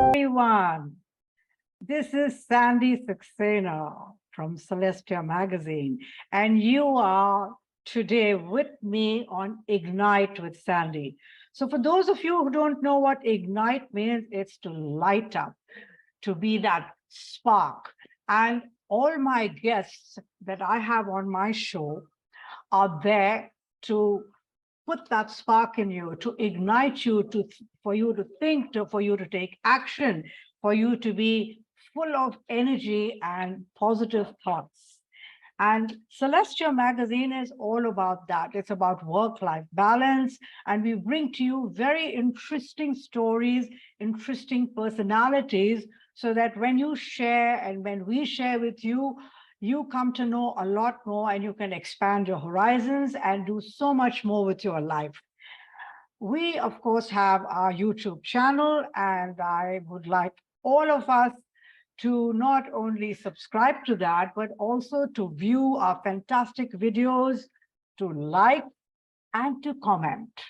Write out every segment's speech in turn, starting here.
Everyone, this is Sandi Saxena from Celestia Magazine, and you are today with me on Ignite with Sandi. So for those of you who don't know what Ignite means, it's to light up, to be that spark. And all my guests that I have on my show are there to put that spark in you, to ignite you, for you to think, for you to take action, for you to be full of energy and positive thoughts. And Celestia Magazine is all about that. It's about work-life balance, and we bring to you very interesting stories, interesting personalities, so that when you share and when we share with you, you come to know a lot more and you can expand your horizons and do so much more with your life. We, of course, have our YouTube channel, and I would like all of us to not only subscribe to that, but also to view our fantastic videos, to like, and to comment.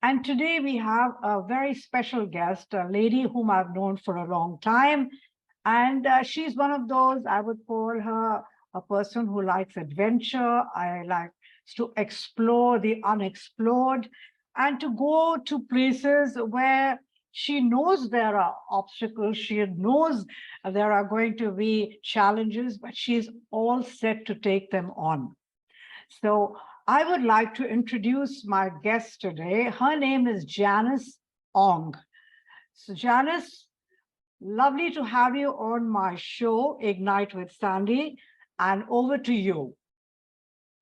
And today we have a very special guest, a lady whom I've known for a long time. And she's one of those, I would call her a person who likes adventure. I like to explore the unexplored and to go to places where she knows there are obstacles, she knows there are going to be challenges, but she's all set to take them on. So I would like to introduce my guest today. Her name is Janice Ong. So Janice, lovely to have you on my show, Ignite with Sandi, and over to you.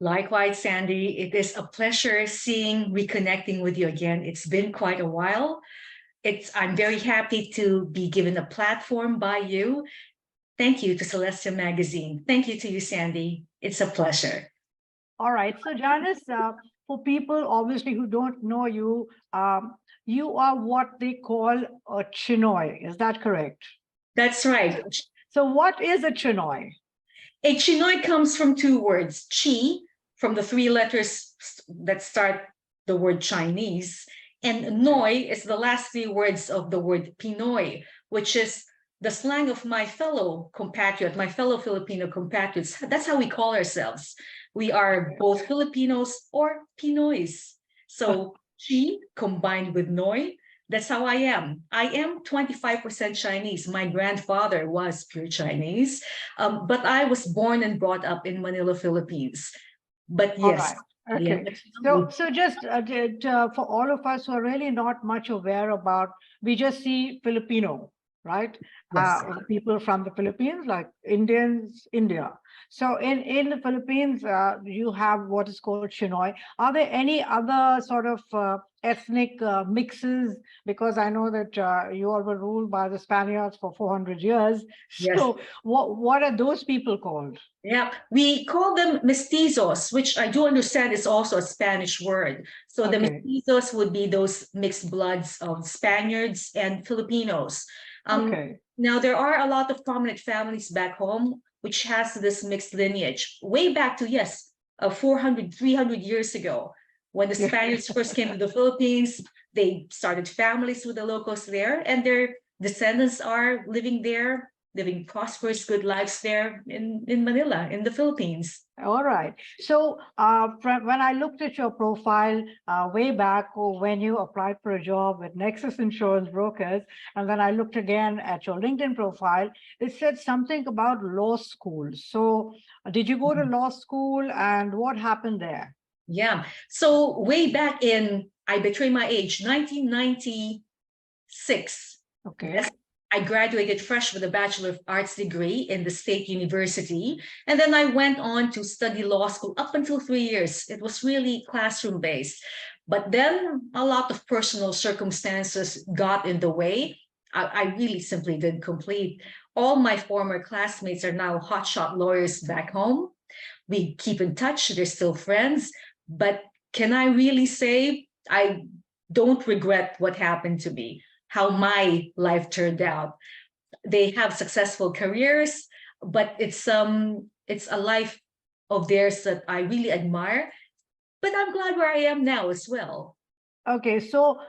Likewise, Sandi, it is a pleasure reconnecting with you again. It's been quite a while. I'm very happy to be given a platform by you. Thank you to Celestia Magazine. Thank you to you, Sandi. It's a pleasure. All right. So Janice, for people obviously who don't know you, you are what they call a Chinoy. Is that correct? That's right. So what is a Chinoy? A Chinoy comes from two words, Chi, from the three letters that start the word Chinese, and Noi is the last three words of the word Pinoy, which is the slang of my fellow Filipino compatriots. That's how we call ourselves. We are both Filipinos or Pinoys. So Chi combined with Noi, that's how I am. I am 25% Chinese. My grandfather was pure Chinese, but I was born and brought up in Manila, Philippines. But yes. Okay. So just for all of us who are really not much aware about, we just see Filipino, right? Yes. People from the Philippines, like Indians, India. So in the Philippines, you have what is called Chinoy. Are there any other sort of ethnic mixes? Because I know that you all were ruled by the Spaniards for 400 years. Yes. So what are those people called? Yeah, we call them mestizos, which I do understand is also a Spanish word. So the mestizos would be those mixed bloods of Spaniards and Filipinos. Now, there are a lot of prominent families back home which has this mixed lineage way back to, 400, 300 years ago. When the Spaniards first came to the Philippines, they started families with the locals there, and their descendants are living there, living prosperous, good lives there in Manila, in the Philippines. All right. So when I looked at your profile way back when you applied for a job with Nexus Insurance Brokers, and then I looked again at your LinkedIn profile, it said something about law school. So did you go to law school, and what happened there? Yeah. So way back in, I betray my age, 1996. Okay. Yes, I graduated fresh with a Bachelor of Arts degree in the State University. And then I went on to study law school up until 3 years. It was really classroom-based. But then a lot of personal circumstances got in the way. I really simply didn't complete. All my former classmates are now hotshot lawyers back home. We keep in touch. They're still friends. But can I really say I don't regret what happened to me, how my life turned out? They have successful careers, but it's a life of theirs that I really admire. but I'm glad where I am now as well. Okay, so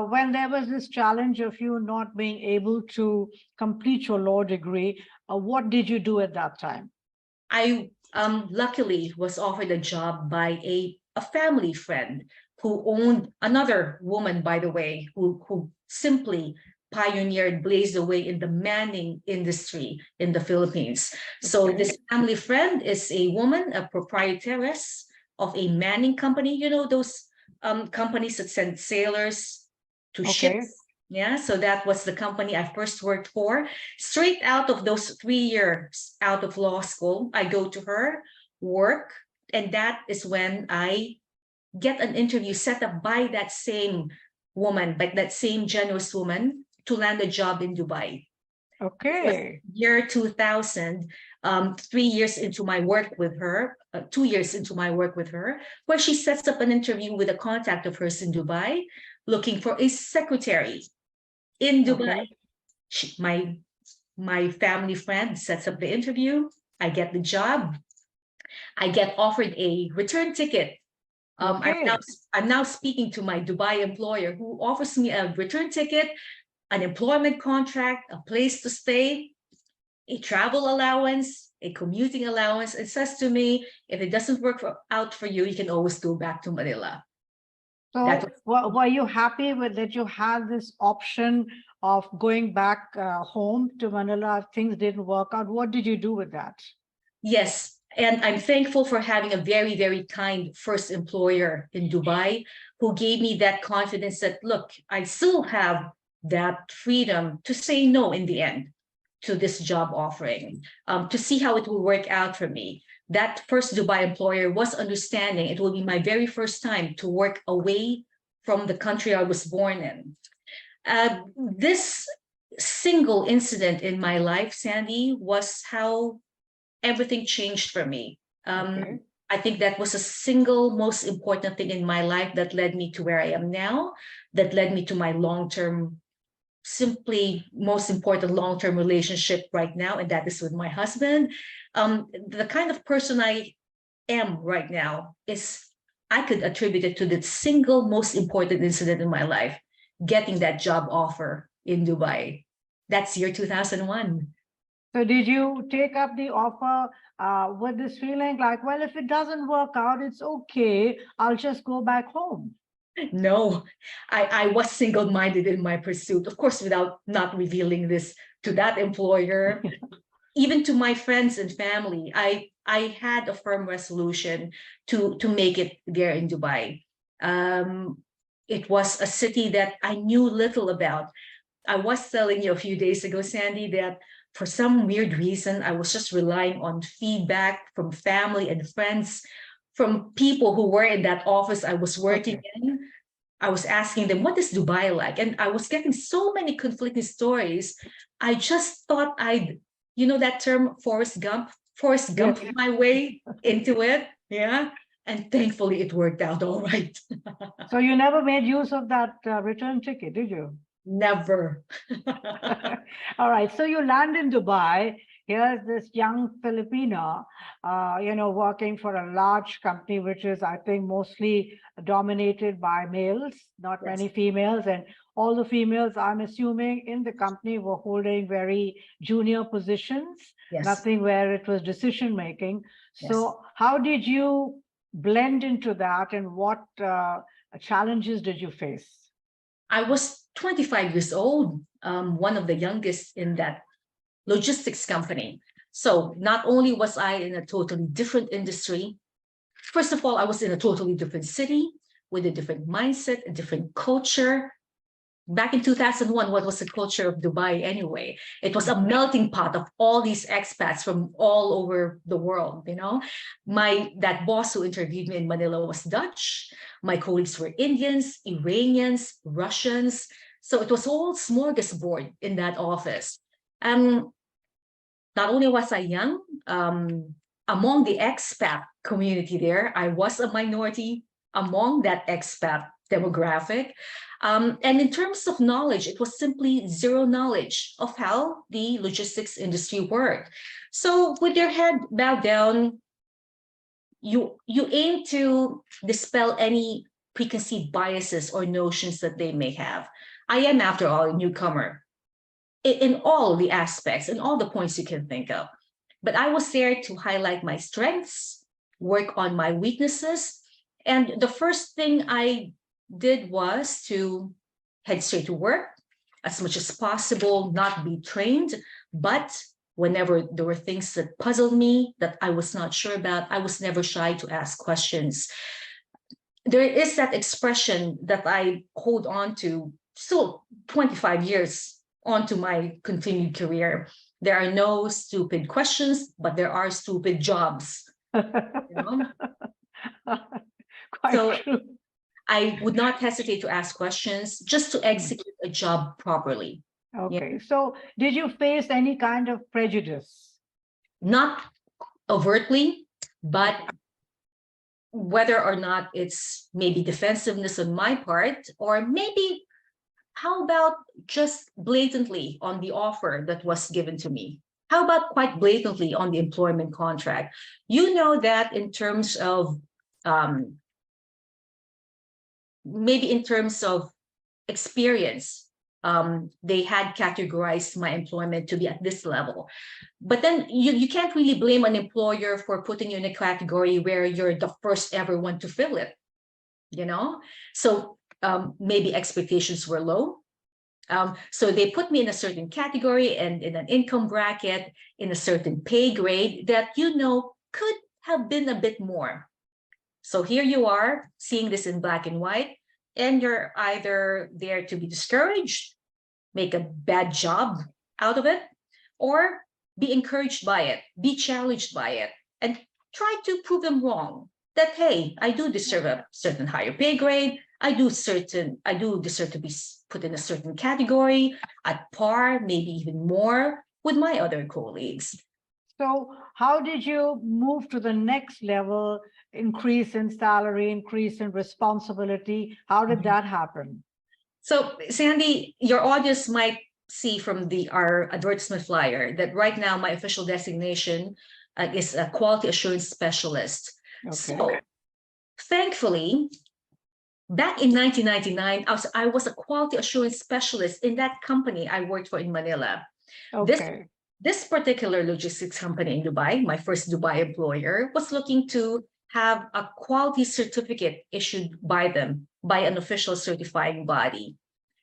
when there was this challenge of you not being able to complete your law degree, what did you do at that time? I luckily was offered a job by a family friend who owned another woman, by the way, who simply pioneered, blazed the way in the manning industry in the Philippines. So Okay. this family friend is a woman, a proprietress of a manning company. You know, those companies that send sailors to Okay. ships. Yeah, so that was the company I first worked for. Straight out of those 3 years out of law school, I go to her, work, and that is when I get an interview set up by that same woman, by that same generous woman, to land a job in Dubai. It was Okay. year 2000, 3 years into my work with her, 2 years into my work with her, where she sets up an interview with a contact of hers in Dubai, looking for a secretary in Dubai. Okay. My family friend sets up the interview. I get the job. I get offered a return ticket. Okay. I'm now speaking to my Dubai employer who offers me a return ticket, an employment contract, a place to stay, a travel allowance, a commuting allowance, and says to me, if it doesn't work out for you, you can always go back to Manila. That So was, were you happy with that you had this option of going back home to Manila if things didn't work out? What did you do with that? yes. And I'm thankful for having a very, very kind first employer in Dubai who gave me that confidence that, look, I still have that freedom to say no in the end to this job offering, to see how it will work out for me. That first Dubai employer was understanding it will be my very first time to work away from the country I was born in. This single incident in my life, Sandy, was how everything changed for me. Okay. I think that was a single most important thing in my life that led me to where I am now, that led me to my long-term, simply most important long-term relationship right now, and that is with my husband. The kind of person I am right now is, I could attribute it to the single most important incident in my life, getting that job offer in Dubai. That's year 2001. So did you take up the offer with this feeling like, well, if it doesn't work out, it's okay. I'll just go back home. No, I was single-minded in my pursuit, of course, without not revealing this to that employer, even to my friends and family. I had a firm resolution to make it there in Dubai. It was a city that I knew little about. I was telling you a few days ago, Sandy, that for some weird reason, I was just relying on feedback from family and friends, from people who were in that office I was working Okay. in. I was asking them, what is Dubai like? And I was getting so many conflicting stories. I just thought I'd, you know, that term Forrest Yes. Gump my way into it. Yeah. And thankfully it worked out all right. So you never made use of that return ticket, did you? Never. All right. So you land in Dubai. Here's this young Filipino, working for a large company, which is, I think, mostly dominated by males, not Yes. many females. And all the females, I'm assuming, in the company were holding very junior positions, Yes. nothing where it was decision making. Yes. So how did you blend into that, and what challenges did you face? I was 25 years old, one of the youngest in that logistics company. So not only was I in a totally different industry, first of all, I was in a totally different city with a different mindset, a different culture. Back in 2001, what was the culture of Dubai anyway? It was a melting pot of all these expats from all over the world, you know? That boss who interviewed me in Manila was Dutch. My colleagues were Indians, Iranians, Russians. So it was all smorgasbord in that office. Um, Not only was I young, among the expat community there, I was a minority among that expat demographic. And in terms of knowledge, it was simply zero knowledge of how the logistics industry worked. So with their head bowed down, you aim to dispel any preconceived biases or notions that they may have. I am, after all, a newcomer in all the aspects and all the points you can think of. But I was there to highlight my strengths, work on my weaknesses. And the first thing I did was to head straight to work as much as possible, not be trained. But whenever there were things that puzzled me, that I was not sure about, I was never shy to ask questions. There is that expression that I hold on to still 25 years onto my continued career. There are no stupid questions, but there are stupid jobs. You know? Quite So true. I would not hesitate to ask questions just to execute a job properly. Okay. So did you face any kind of prejudice? Not overtly, but whether or not it's maybe defensiveness on my part, or maybe how about just blatantly on the offer that was given to me? How about quite blatantly on the employment contract? You know that in terms of maybe in terms of experience, they had categorized my employment to be at this level. But then you can't really blame an employer for putting you in a category where you're the first ever one to fill it, you know? So maybe expectations were low. So they put me in a certain category and in an income bracket, in a certain pay grade that, you know, could have been a bit more. So here you are seeing this in black and white, and you're either there to be discouraged, make a bad job out of it, or be encouraged by it, be challenged by it, and try to prove them wrong. That, hey, I do deserve a certain higher pay grade. I do deserve to be put in a certain category at par, maybe even more with my other colleagues. So how did you move to the next level, increase in salary, increase in responsibility? How did that happen? So, Sandy, your audience might see from our advertisement flyer that right now my official designation is a quality assurance specialist. Okay. So, thankfully, back in 1999, I was a quality assurance specialist in that company I worked for in Manila. Okay. This particular logistics company in Dubai, my first Dubai employer, was looking to have a quality certificate issued by them, by an official certifying body.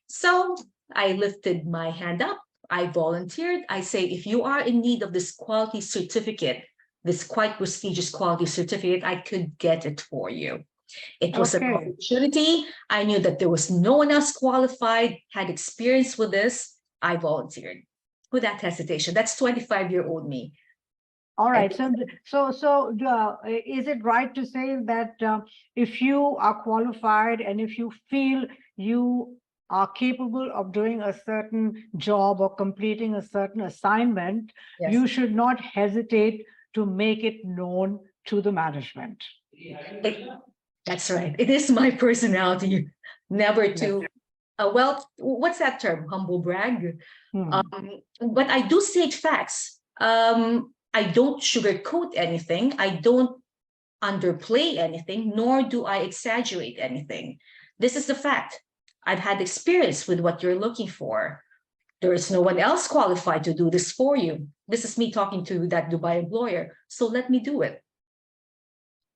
So I lifted my hand up, I volunteered. I say, if you are in need of this quality certificate, this quite prestigious quality certificate, I could get it for you. It was an opportunity. I knew that there was no one else qualified, had experience with this. I volunteered without hesitation. That's 25-year-old me. All right. So is it right to say that if you are qualified and if you feel you are capable of doing a certain job or completing a certain assignment, Yes. you should not hesitate to make it known to the management? That's right. It is my personality never to, well, what's that term? Humble brag. But I do state facts. I don't sugarcoat anything. I don't underplay anything, nor do I exaggerate anything. This is the fact. I've had experience with what you're looking for. There is no one else qualified to do this for you. This is me talking to that Dubai employer. So let me do it.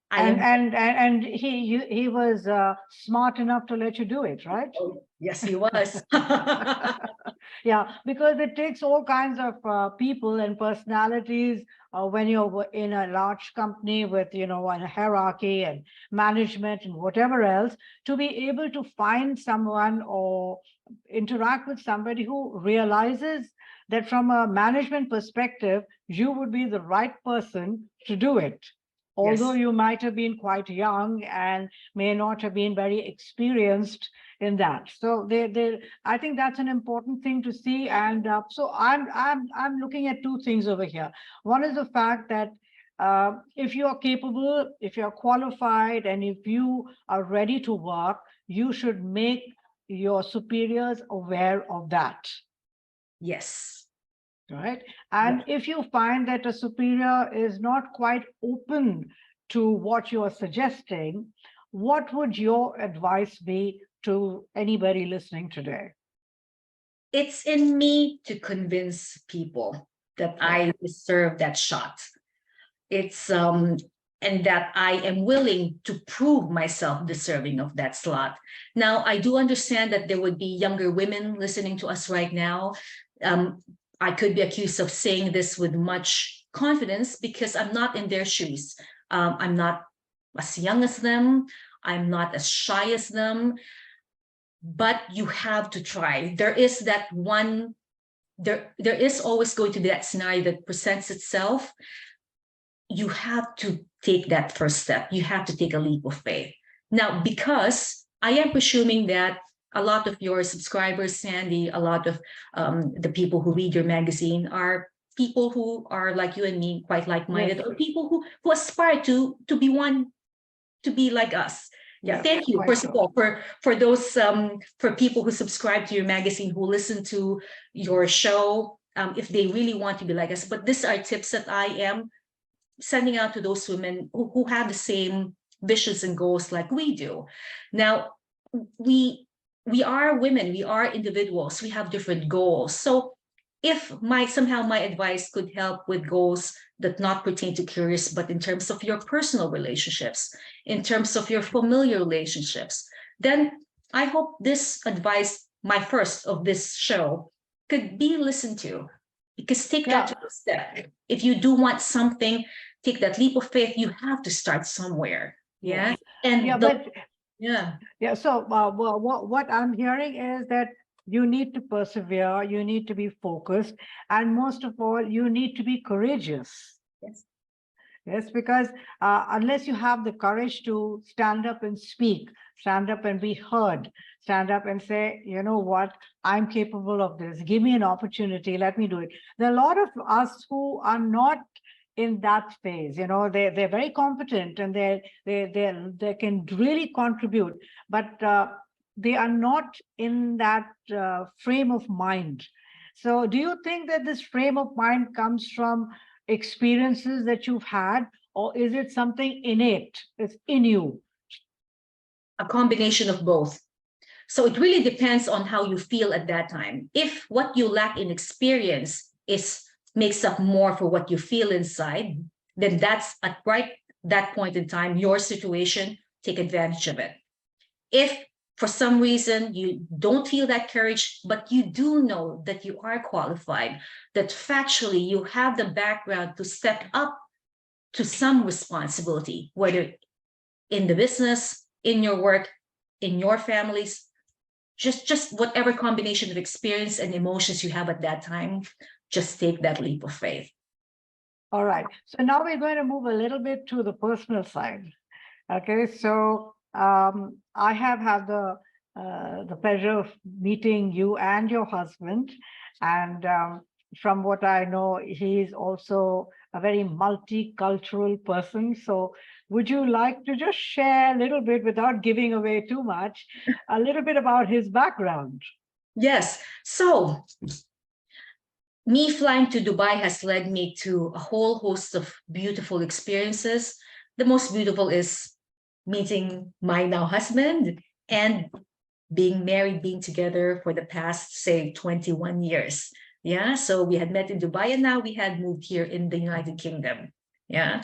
And he was smart enough to let you do it, right? Oh, yes, he was. Yeah, because it takes all kinds of people and personalities when you're in a large company with, you know, a hierarchy and management and whatever else, to be able to find someone or interact with somebody who realizes that from a management perspective, you would be the right person to do it. Although you might have been quite young and may not have been very experienced in that. So I think that's an important thing to see. And so I'm looking at two things over here. One is the fact that if you are capable, if you're qualified, and if you are ready to work, you should make your superiors aware of that. Yes. Right. And if you find that a superior is not quite open to what you are suggesting, what would your advice be to anybody listening today? It's in me to convince people that I deserve that shot. It's and that I am willing to prove myself deserving of that slot. Now, I do understand that there would be younger women listening to us right now. I could be accused of saying this with much confidence because I'm not in their shoes. I'm not as young as them. I'm not as shy as them. But you have to try. There is that one, there is always going to be that scenario that presents itself. You have to take that first step. You have to take a leap of faith. Now, because I am presuming that a lot of your subscribers, Sandy, a lot of the people who read your magazine are people who are like you and me, quite like-minded, or people who aspire to be one, to be like us. Yeah, thank you, first of all, for those for people who subscribe to your magazine, who listen to your show, if they really want to be like us. But these are tips that I am sending out to those women who have the same visions and goals like we do. Now, we are women, we are individuals, we have different goals. So if somehow my advice could help with goals that not pertain to careers, but in terms of your personal relationships, in terms of your familiar relationships, then I hope this advice, my first of this show, could be listened to. Because take that step. If you do want something, take that leap of faith. You have to start somewhere. Yeah. And so what I'm hearing is that you need to persevere, you need to be focused, and most of all, you need to be courageous. Yes, because unless you have the courage to stand up and speak, stand up and be heard, stand up and say, you know what, I'm capable of this. Give me an opportunity. Let me do it. There are a lot of us who are not in that phase. You know, they're very competent and they can really contribute, but they are not in that frame of mind. So do you think that this frame of mind comes from experiences that you've had, or is it something innate? It's in you? A combination of both. So it really depends on how you feel at that time. If what you lack in experience makes up more for what you feel inside, then that's at that point in time, your situation, take advantage of it. If for some reason you don't feel that courage, but you do know that you are qualified, that factually you have the background to step up to some responsibility, whether in the business, in your work, in your families, just whatever combination of experience and emotions you have at that time, just take that leap of faith. All right. So now we're going to move a little bit to the personal side. Okay. So I have had the pleasure of meeting you and your husband. And from what I know, he's also a very multicultural person. So would you like to just share a little bit, without giving away too much, a little bit about his background? Yes. So me flying to Dubai has led me to a whole host of beautiful experiences. The most beautiful is meeting my now husband and being married, being together for the past, say, 21 years. Yeah, so we had met in Dubai and now we had moved here in the United Kingdom. Yeah,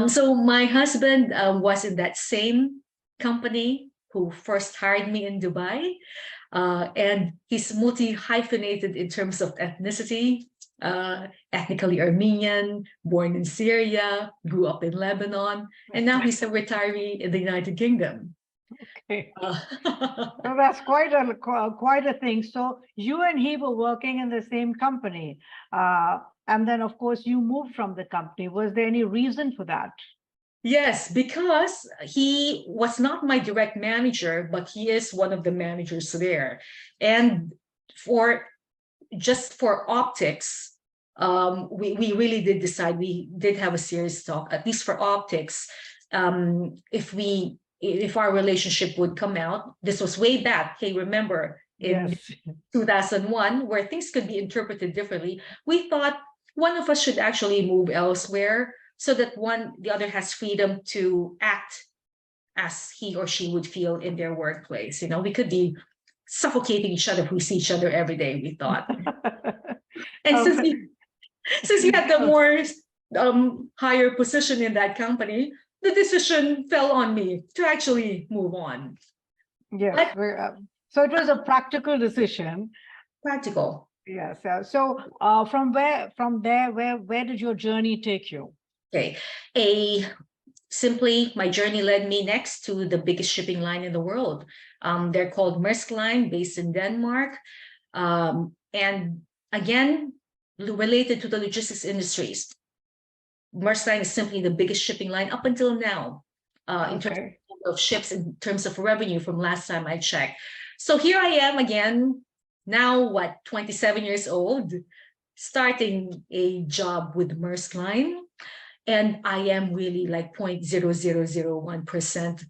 so my husband was in that same company who first hired me in Dubai. And he's multi-hyphenated in terms of ethnicity, ethnically Armenian, born in Syria, grew up in Lebanon, and now he's a retiree in the United Kingdom. Okay. So that's quite a thing. So you and he were working in the same company. And then, of course, you moved from the company. Was there any reason for that? Yes, because he was not my direct manager, but he is one of the managers there. And just for optics, we really did decide, we did have a serious talk, at least for optics, if our relationship would come out. This was way back, hey, remember, in 2001, where things could be interpreted differently. We thought one of us should actually move elsewhere so that the other has freedom to act as he or she would feel in their workplace. We could be suffocating each other if we see each other every day, we thought. And since we had the more higher position in that company, the decision fell on me to actually move on. Yes. So it was a practical decision. Practical. Yes. So from there, where did your journey take you? Okay. Simply, my journey led me next to the biggest shipping line in the world. They're called Maersk Line, based in Denmark. And again, related to the logistics industries. Maersk Line is simply the biggest shipping line up until now, in terms of ships, in terms of revenue from last time I checked. So here I am again, now 27 years old, starting a job with Maersk Line. And I am really like 0.0001%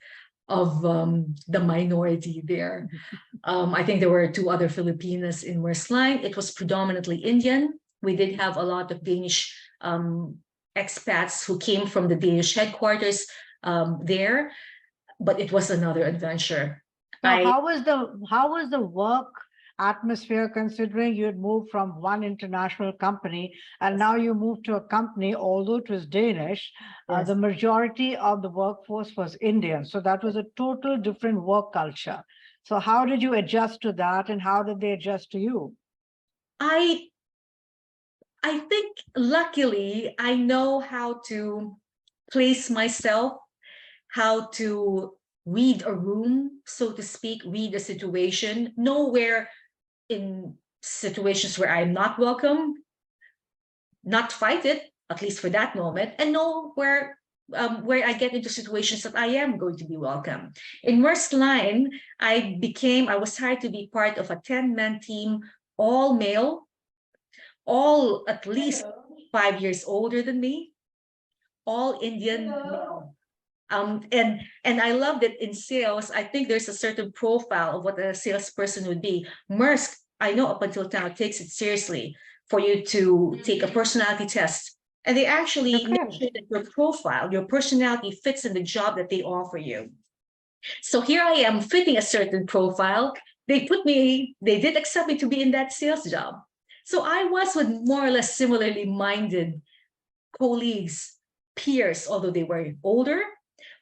of the minority there. I think there were 2 other Filipinas in Maersk Line. It was predominantly Indian. We did have a lot of Danish expats who came from the Danish headquarters there, but it was another adventure. Now, how was the work atmosphere, considering you had moved from one international company and now you moved to a company, although it was Danish, Yes. The majority of the workforce was Indian. So that was a total different work culture. So how did you adjust to that, and how did they adjust to you? I think luckily I know how to place myself, how to read a room, so to speak, read a situation, know where in situations where I'm not welcome, not fight it, at least for that moment, and know where I get into situations that I am going to be welcome. In Maersk Line, I was hired to be part of a 10-man team, all male, all at least 5 years older than me, all Indian male. And I love that in sales, I think there's a certain profile of what a salesperson would be. Maersk, I know up until now, takes it seriously for you to take a personality test. And they actually make sure that your profile, your personality fits in the job that they offer you. So here I am fitting a certain profile. They did accept me to be in that sales job. So I was with more or less similarly minded colleagues, peers, although they were older,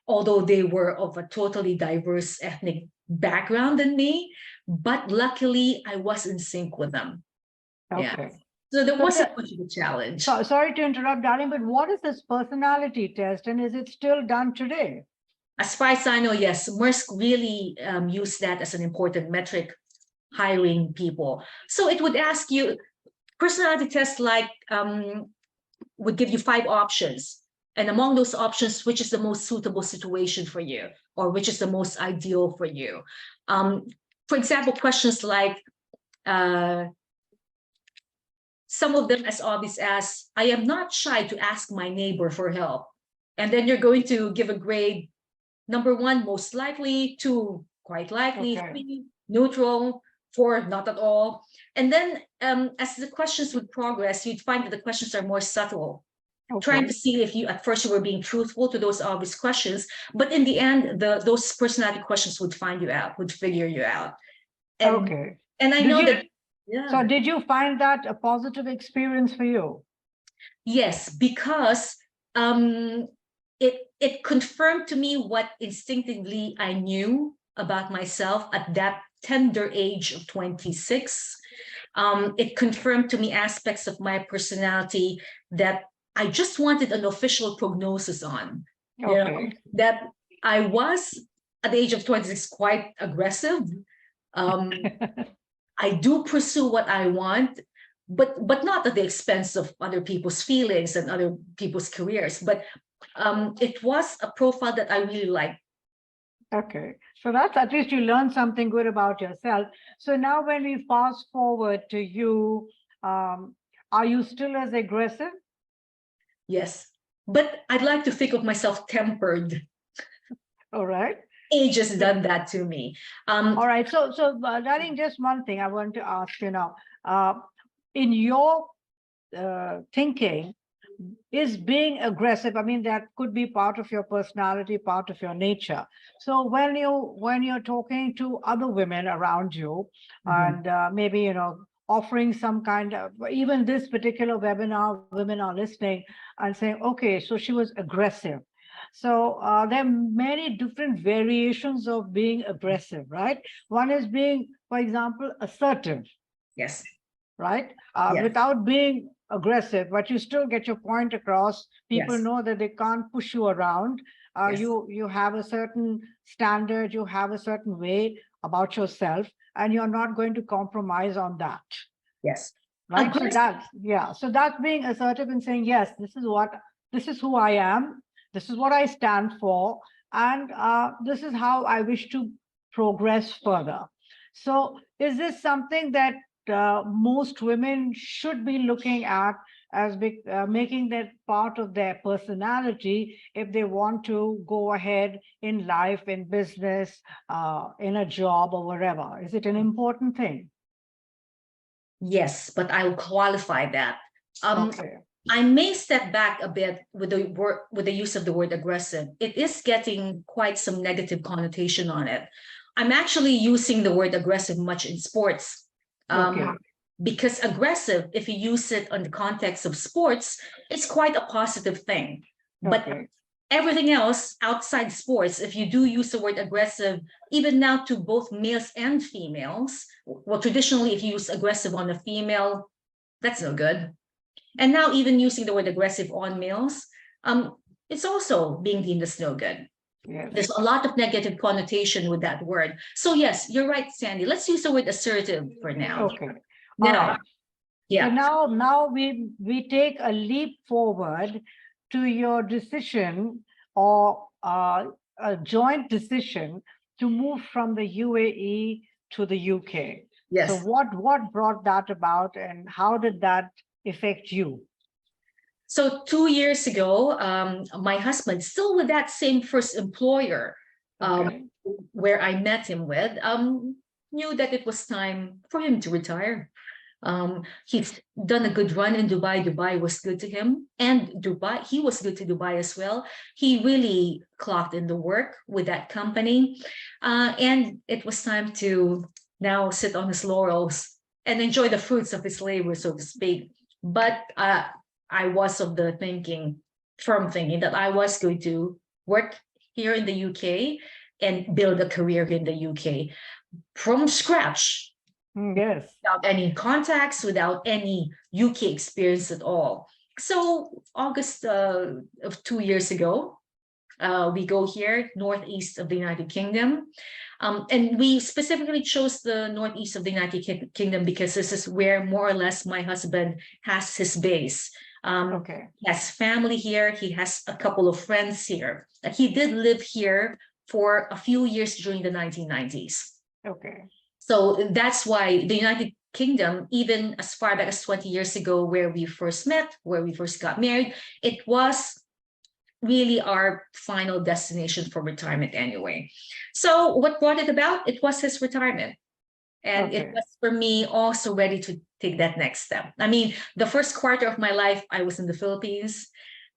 although they were of a totally diverse ethnic background than me, but luckily I was in sync with them. Okay. Yeah. So there wasn't much of a challenge. Sorry to interrupt, darling, but what is this personality test, and is it still done today? As far as I know, yes, Maersk really used that as an important metric, hiring people. So it would ask you, personality test would give you 5 options. And among those options, which is the most suitable situation for you, or which is the most ideal for you? For example, questions like, some of them as obvious as, I am not shy to ask my neighbor for help. And then you're going to give a grade, number 1, most likely, 2, quite likely, 3, neutral, 4, not at all. And then as the questions would progress, you'd find that the questions are more subtle. Trying to see if at first you were being truthful to those obvious questions, but in the end, those personality questions would figure you out. And, and I know that. Yeah. So did you find that a positive experience for you? Yes, because it confirmed to me what instinctively I knew about myself at that tender age of 26. It confirmed to me aspects of my personality that I just wanted an official prognosis on. That I was at the age of 26 quite aggressive. I do pursue what I want, but not at the expense of other people's feelings and other people's careers. But it was a profile that I really liked. Okay, so that's, at least you learned something good about yourself. So now when we fast forward to you, are you still as aggressive? Yes, but I'd like to think of myself tempered. All right. Age has done that to me. All right. So darling, just one thing I want to ask, in your thinking, is being aggressive. I mean, that could be part of your personality, part of your nature. So when you're talking to other women around you, Mhm. and maybe offering some kind of, even this particular webinar, women are listening and saying, okay, so she was aggressive. So there are many different variations of being aggressive, right? One is being, for example, assertive, Yes. right? Yes. Without being aggressive, but you still get your point across. People Yes. know that they can't push you around. Yes. You have a certain standard, you have a certain way about yourself, and you're not going to compromise on that, Yes. right? So that's, yeah. So that's being assertive and saying, yes, this is who I am. This is what I stand for. And this is how I wish to progress further. So is this something that most women should be looking at as making that part of their personality if they want to go ahead in life, in business, in a job or wherever? Is it an important thing? Yes, but I'll qualify that. Okay. I may step back a bit with the use of the word aggressive. It is getting quite some negative connotation on it. I'm actually using the word aggressive much in sports. Okay. Because aggressive, if you use it on the context of sports, it's quite a positive thing. But Okay. everything else outside sports, if you do use the word aggressive, even now to both males and females, well, traditionally, if you use aggressive on a female, that's no good. And now even using the word aggressive on males, it's also being deemed as no good. Yes. There's a lot of negative connotation with that word. So yes, you're right, Sandy. Let's use the word assertive for now. Okay. All Now, right. yeah. So now we take a leap forward to your decision, or a joint decision to move from the UAE to the UK. So Yes. what brought that about, and how did that affect you? So 2 years ago, my husband, still with that same first employer, Okay. where I met him with, knew that it was time for him to retire. He's done a good run in Dubai. Dubai was good to him, and he was good to Dubai as well. He really clocked in the work with that company, and it was time to now sit on his laurels and enjoy the fruits of his labor, so to speak. But I was of the firm thinking that I was going to work here in the UK and build a career in the UK from scratch, Yes. without any contacts, without any UK experience at all. So August of 2 years ago, we go here, northeast of the United Kingdom. And we specifically chose the northeast of the United Kingdom because this is where more or less my husband has his base. Okay. He has family here. He has a couple of friends here. He did live here for a few years during the 1990s. Okay. So that's why the United Kingdom, even as far back as 20 years ago, where we first met, where we first got married, it was really our final destination for retirement anyway. So what brought it about? It was his retirement. And it Okay. was for me also ready to take that next step. I mean, the first quarter of my life, I was in the Philippines.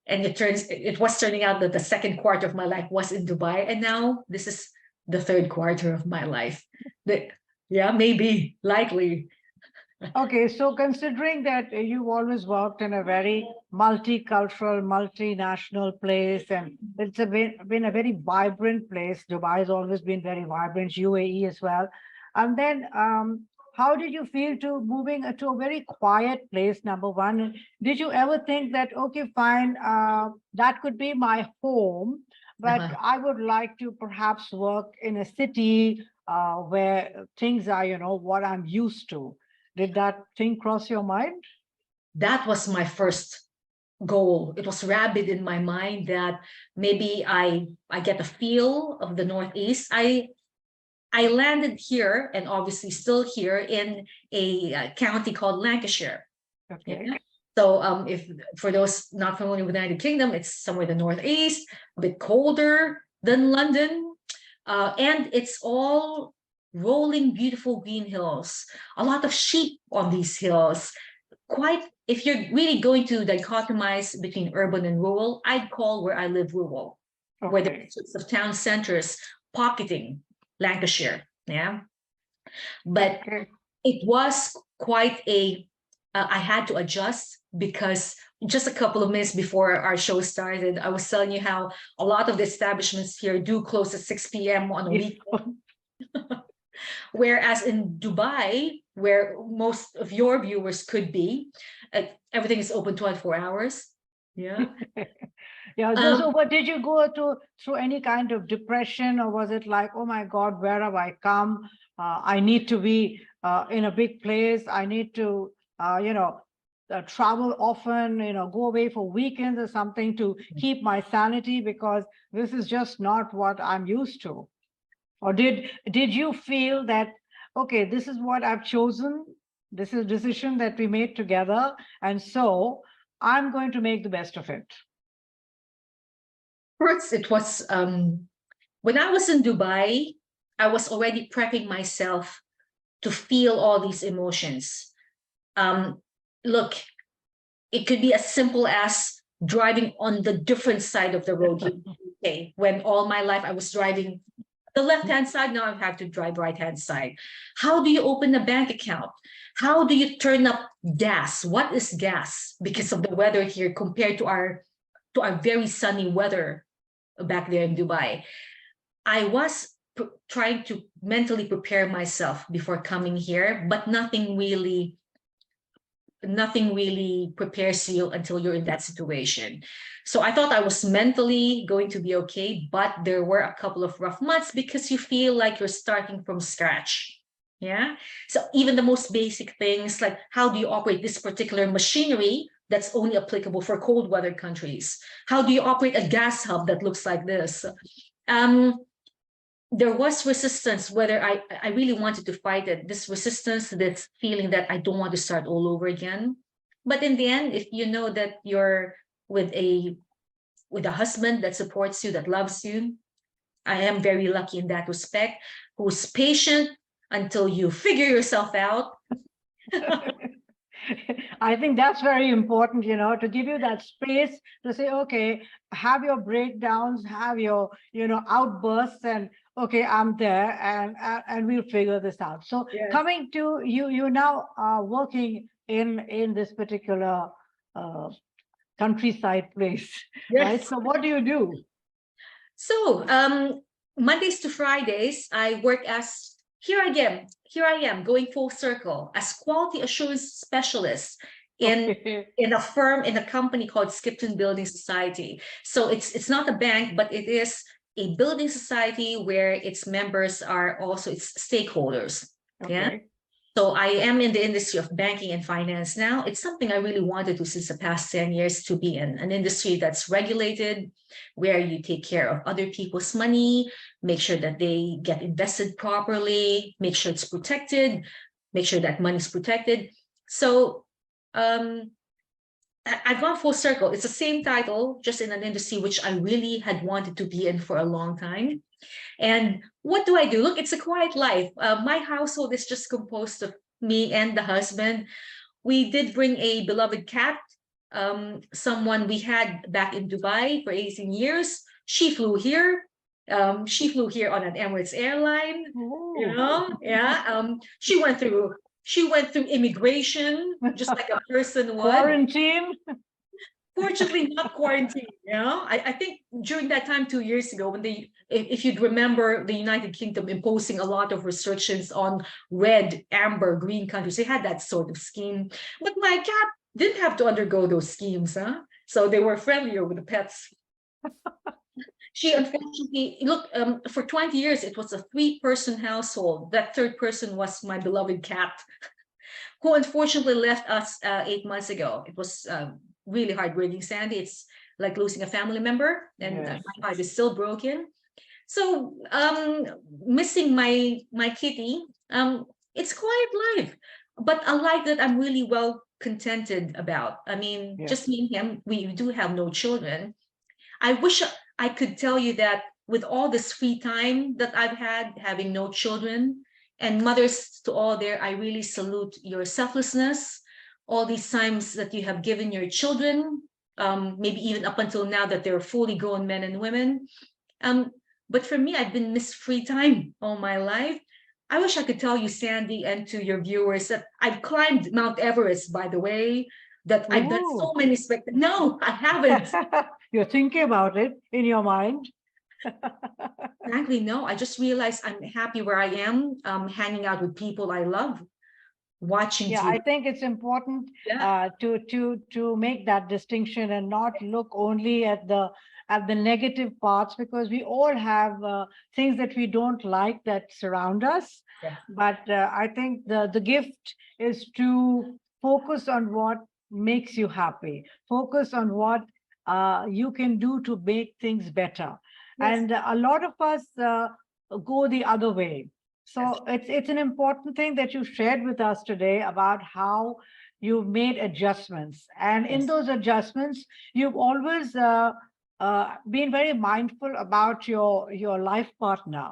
And it was turning out that the second quarter of my life was in Dubai. And now this is the third quarter of my life. Yeah, maybe, likely. Okay, so considering that you've always worked in a very multicultural, multinational place, and it's been a very vibrant place. Dubai has always been very vibrant, UAE as well. And then how did you feel to moving to a very quiet place, number one? Did you ever think that, okay, fine, that could be my home, but Uh-huh. I would like to perhaps work in a city where things are, what I'm used to? Did that thing cross your mind? That was my first goal. It was rabid in my mind that maybe I get a feel of the Northeast. I landed here, and obviously still here, in a county called Lancashire. Okay. Yeah. So if for those not familiar with the United Kingdom, it's somewhere in the Northeast, a bit colder than London, and it's all rolling beautiful green hills, a lot of sheep on these hills, quite, if you're really going to dichotomize between urban and rural, I'd call where I live rural, where Okay. the sorts of town centers pocketing Lancashire. Yeah. But Okay. it was quite I had to adjust because just a couple of minutes before our show started, I was telling you how a lot of the establishments here do close at 6 p.m. on a Yes. weekend. Whereas in Dubai, where most of your viewers could be, everything is open 24 hours. Yeah. Yeah. So, but did you go through any kind of depression, or was it like, oh my God, where have I come? I need to be in a big place. I need to, travel often. Go away for weekends or something to keep my sanity, because this is just not what I'm used to. Or did you feel that, okay, this is what I've chosen, this is a decision that we made together, and so I'm going to make the best of it? First, it was when I was in Dubai, I was already prepping myself to feel all these emotions. Look, it could be as simple as driving on the different side of the road here in the UK. When all my life I was driving the left-hand side, now I have to drive right-hand side. How do you open a bank account? How do you turn up gas? What is gas? Because of the weather here compared to our very sunny weather back there in Dubai. I was trying to mentally prepare myself before coming here, but nothing really prepares you until you're in that situation. So I thought I was mentally going to be okay, but there were a couple of rough months because you feel like you're starting from scratch. Yeah. So even the most basic things like how do you operate this particular machinery that's only applicable for cold weather countries? How do you operate a gas hub that looks like this? There was resistance, whether I really wanted to fight it, this resistance, this feeling that I don't want to start all over again. But in the end, if you know that you're with a husband that supports you, that loves you, I am very lucky in that respect, who's patient until you figure yourself out. I think that's very important, to give you that space to say, okay, have your breakdowns, have your, outbursts, and okay, I'm there, and we'll figure this out. So Yes. coming to you, you now are working in this particular countryside place, right? Yes. So what do you do? So Mondays to Fridays, I work as here I am going full circle as quality assurance specialist Okay. in a firm, in a company called Skipton Building Society. So it's not a bank, but it is a building society where its members are also its stakeholders. Yeah. Okay. So I am in the industry of banking and finance now. It's something I really wanted to since the past 10 years, to be in an industry that's regulated, where you take care of other people's money, make sure that they get invested properly, make sure it's protected, make sure that money's protected. So I've gone full circle. It's the same title, just in an industry which I really had wanted to be in for a long time. And what do I do? Look, it's a quiet life. My household is just composed of me and the husband. We did bring a beloved cat, someone we had back in Dubai for 18 years. She flew here. She flew here on an Emirates airline. Ooh. Yeah. She went through immigration, just like a person would. Quarantine. Fortunately, not quarantine. I think during that time 2 years ago, when if you'd remember the United Kingdom imposing a lot of restrictions on red, amber, green countries, they had that sort of scheme. But my cat didn't have to undergo those schemes, so they were friendlier with the pets. She unfortunately, look, for 20 years, it was a 3-person household. That third person was my beloved cat, who unfortunately left us 8 months ago. It was really heartbreaking, Sandy. It's like losing a family member, and Yes. my heart is still broken. So missing my kitty, it's quiet life, but a life that I'm really well contented about. I mean, Yes. just me and him, we do have no children. I wish I could tell you that with all this free time that I've had, having no children, and mothers to all there, I really salute your selflessness, all these times that you have given your children, maybe even up until now that they're fully grown men and women. But for me, I've been miss free time all my life. I wish I could tell you, Sandy, and to your viewers, that I've climbed Mount Everest, by the way, that I've done so Oh, many No, I haven't. you're thinking about it in your mind. Frankly, no. I just realized I'm happy where I am, hanging out with people I love, watching Yeah, I TV. think it's important Yeah. to make that distinction and not look only at the negative parts, because we all have things that we don't like that surround us. Yeah. But I think the gift is to focus on what makes you happy. Focus on what you can do to make things better. Yes. And a lot of us go the other way. Yes. So it's an important thing that you shared with us today about how you've made adjustments. And in Yes. those adjustments, you've always been very mindful about your life partner.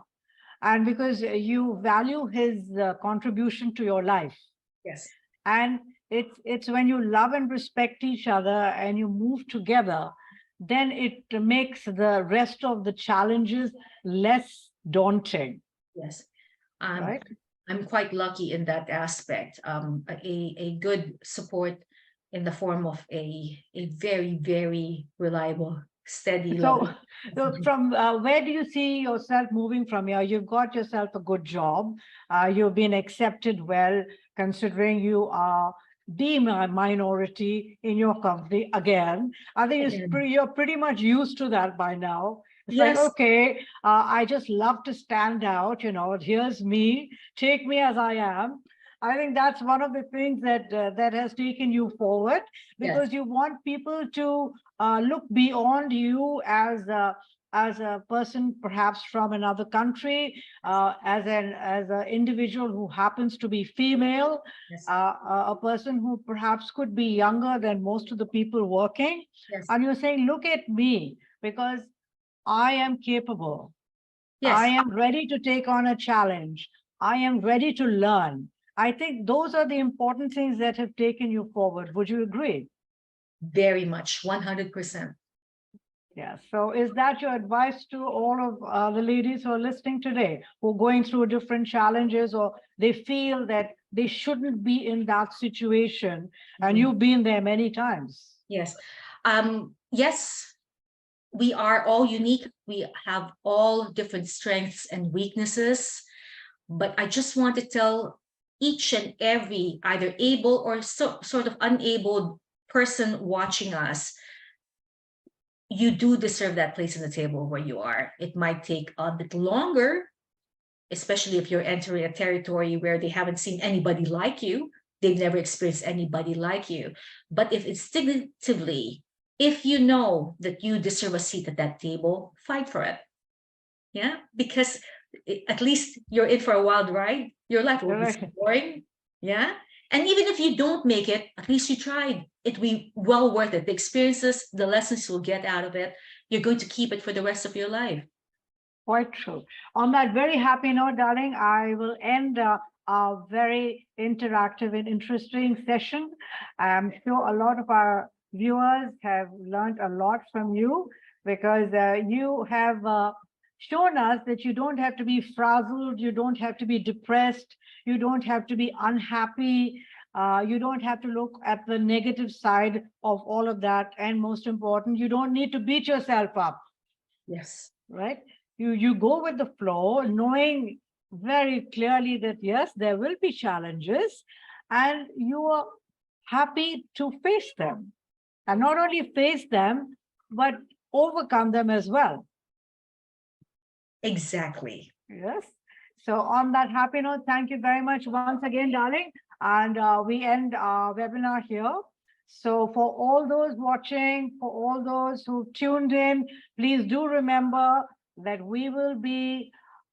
And because you value his contribution to your life. Yes. And it's when you love and respect each other and you move together, then it makes the rest of the challenges less daunting, Yes. Um, right? I'm quite lucky in that aspect. A good support in the form of a very, very reliable, steady, So, loving. so from where do you see yourself moving from here? You've got yourself a good job. You've been accepted well, considering you are the minority in your company again. I think Again. you're pretty much used to that by now. It's like, Yes. okay, I just love to stand out. Here's me. Take me as I am. I think that's one of the things that has taken you forward, Yes. because you want people to look beyond you as a person perhaps from another country, as an individual who happens to be female, Yes. a person who perhaps could be younger than most of the people working. Yes. And you're saying, look at me, because I am capable. I Yes. am ready to take on a challenge. I am ready to learn. I think those are the important things that have taken you forward. Would you agree? Very much. 100%. Yeah. So is that your advice to all of the ladies who are listening today, who are going through different challenges, or they feel that they shouldn't be in that situation? And Mhm. you've been there many times. Yes. Yes, we are all unique. We have all different strengths and weaknesses. But I just want to tell each and every either able or sort of unable person watching us, you do deserve that place in the table where you are. It might take a bit longer, especially if you're entering a territory where they haven't seen anybody like you. They've never experienced anybody like you. But if instinctively, if you know that you deserve a seat at that table, fight for it. Yeah, because at least you're in for a wild ride. Your life will be so Correct. boring. Yeah. And even if you don't make it, at least you tried. It will be well worth it. The experiences, the lessons you'll get out of it, you're going to keep it for the rest of your life. Quite true. On that very happy note, darling, I will end our very interactive and interesting session. I'm sure a lot of our viewers have learned a lot from you, because you have shown us that you don't have to be frazzled, you don't have to be depressed, you don't have to be unhappy, you don't have to look at the negative side of all of that. And most important, you don't need to beat yourself up, Yes. right? You go with the flow, knowing very clearly that yes, there will be challenges, and you are happy to face them, and not only face them, but overcome them as well. Exactly. Yes. So on that happy note, thank you very much once again, darling. And we end our webinar here. So for all those watching, for all those who tuned in, please do remember that we will be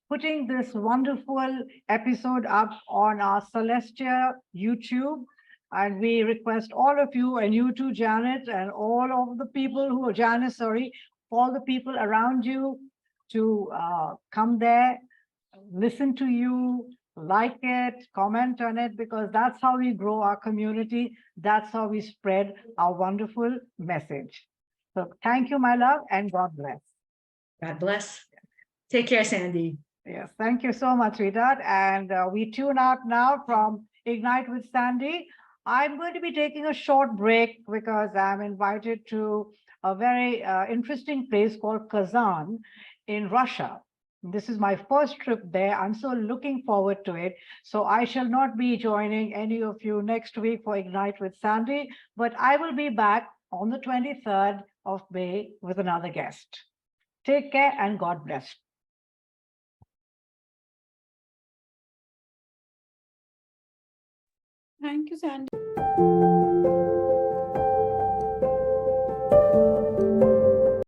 putting this wonderful episode up on our Celestia YouTube. And we request all of you, and you too, Janet, and all of the people who are Janice, sorry, all the people around you to come there, listen to you, like it, comment on it, because that's how we grow our community. That's how we spread our wonderful message. So thank you, my love, and God bless. God bless. Take care, Sandy. Yes, thank you so much, Rita. And we tune out now from Ignite with Sandy. I'm going to be taking a short break because I'm invited to a very interesting place called Kazan in Russia. This is my first trip there. I'm so looking forward to it. So I shall not be joining any of you next week for Ignite with Sandy, but I will be back on the 23rd of May with another guest. Take care and God bless. Thank you, Sandy.